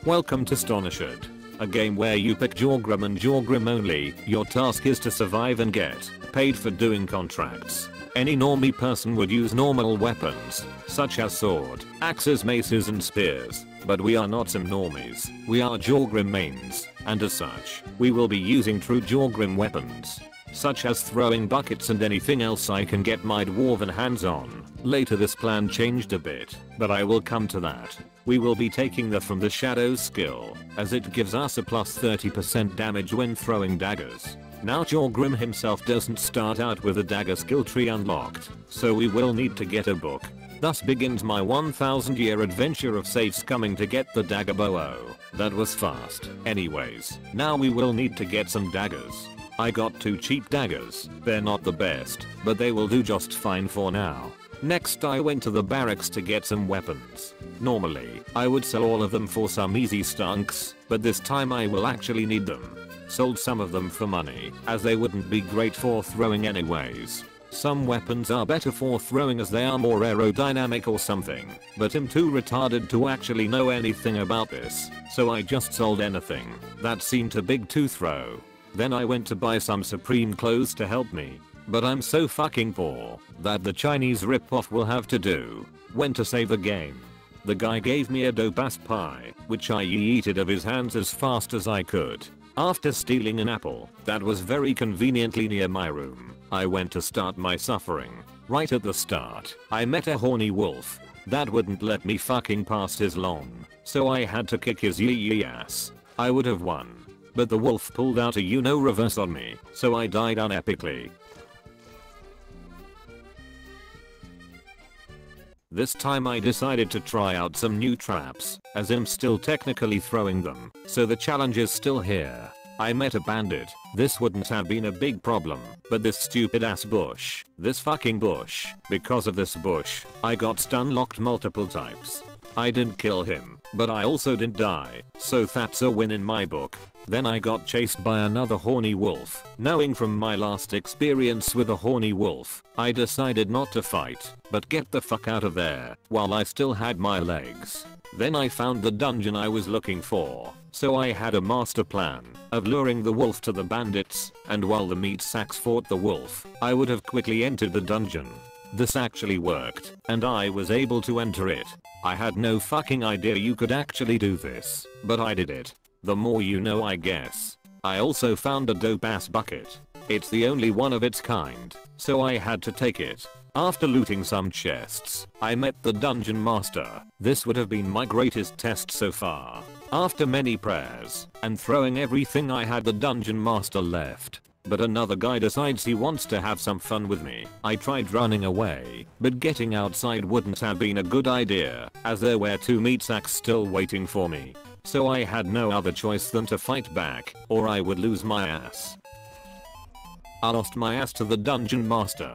Welcome to Stoneshard, a game where you pick Jorgrim and Jorgrim only. Your task is to survive and get paid for doing contracts. Any normie person would use normal weapons, such as sword, axes, maces and spears, but we are not some normies. We are Jorgrim mains, and as such, we will be using true Jorgrim weapons, such as throwing buckets and anything else I can get my dwarven hands on. Later this plan changed a bit, but I will come to that. We will be taking the from the shadows skill, as it gives us a plus 30% damage when throwing daggers. Now Jorgrim himself doesn't start out with a dagger skill tree unlocked, so we will need to get a book. Thus begins my 1000-year adventure of safe scumming to get the dagger bow. That was fast. Anyways, now we will need to get some daggers. I got 2 cheap daggers. They're not the best, but they will do just fine for now. Next I went to the barracks to get some weapons. Normally, I would sell all of them for some easy stunks, but this time I will actually need them. Sold some of them for money, as they wouldn't be great for throwing anyways. Some weapons are better for throwing as they are more aerodynamic or something, but I'm too retarded to actually know anything about this, so I just sold anything that seemed too big to throw. Then I went to buy some Supreme clothes to help me, but I'm so fucking poor that the Chinese ripoff will have to do. Went to save the game. The guy gave me a dope ass pie, which I yeeted of his hands as fast as I could. After stealing an apple that was very conveniently near my room, I went to start my suffering. Right at the start, I met a horny wolf that wouldn't let me fucking pass his lawn, so I had to kick his yee ass. I would have won, but the wolf pulled out a reverse on me, so I died unepically. This time I decided to try out some new traps, as I'm still technically throwing them, so the challenge is still here. I met a bandit. This wouldn't have been a big problem, but this stupid ass bush, this fucking bush, because of this bush, I got stun locked multiple times. I didn't kill him, but I also didn't die, so that's a win in my book. Then I got chased by another horny wolf. Knowing from my last experience with a horny wolf, I decided not to fight, but get the fuck out of there while I still had my legs. Then I found the dungeon I was looking for, so I had a master plan of luring the wolf to the bandits, and while the meat sacks fought the wolf, I would have quickly entered the dungeon. This actually worked, and I was able to enter it. I had no fucking idea you could actually do this, but I did it. The more you know, I guess. I also found a dope ass bucket. It's the only one of its kind, so I had to take it. After looting some chests, I met the dungeon master. This would have been my greatest test so far. After many prayers and throwing everything I had, the dungeon master left. But another guy decides he wants to have some fun with me. I tried running away, but getting outside wouldn't have been a good idea, as there were 2 meat sacks still waiting for me. So I had no other choice than to fight back, or I would lose my ass. I lost my ass to the dungeon master.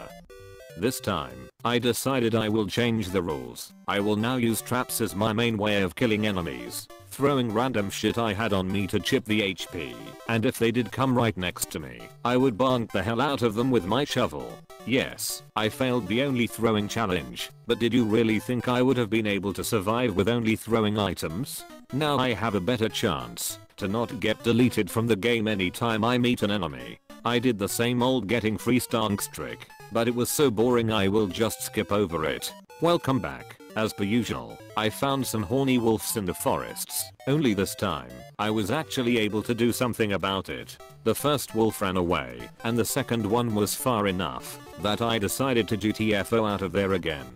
This time, I decided I will change the rules. I will now use traps as my main way of killing enemies, throwing random shit I had on me to chip the HP, and if they did come right next to me, I would bonk the hell out of them with my shovel. Yes, I failed the only throwing challenge, but did you really think I would have been able to survive with only throwing items? Now I have a better chance to not get deleted from the game anytime I meet an enemy. I did the same old getting free stunks trick, but it was so boring I will just skip over it. Welcome back. As per usual, I found some horny wolves in the forests, only this time, I was actually able to do something about it. The first wolf ran away, and the second one was far enough that I decided to GTFO out of there again.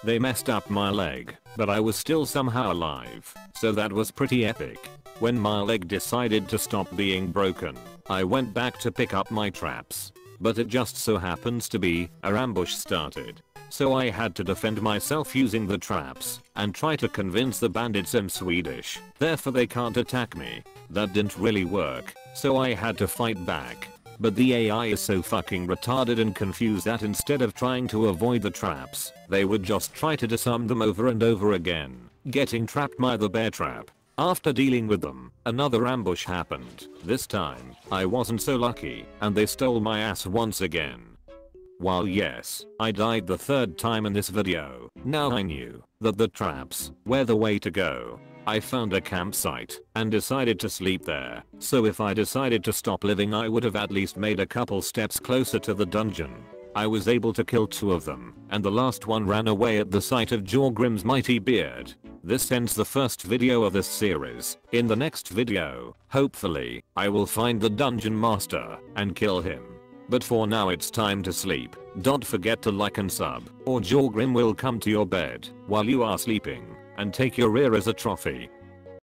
They messed up my leg, but I was still somehow alive, so that was pretty epic. When my leg decided to stop being broken, I went back to pick up my traps. But it just so happens to be, a ambush started. So I had to defend myself using the traps, and try to convince the bandits I'm Swedish, therefore they can't attack me. That didn't really work, so I had to fight back. But the AI is so fucking retarded and confused that instead of trying to avoid the traps, they would just try to disarm them over and over again, getting trapped by the bear trap. After dealing with them, another ambush happened. This time, I wasn't so lucky, and they stole my ass once again. While yes, I died the 3rd time in this video, now I knew that the traps were the way to go. I found a campsite and decided to sleep there. So if I decided to stop living, I would have at least made a couple steps closer to the dungeon. I was able to kill 2 of them, and the last one ran away at the sight of Jorgrims' mighty beard. This ends the first video of this series. In the next video, hopefully, I will find the dungeon master and kill him. But for now it's time to sleep. Don't forget to like and sub, or Jorgrim will come to your bed while you are sleeping and take your ear as a trophy.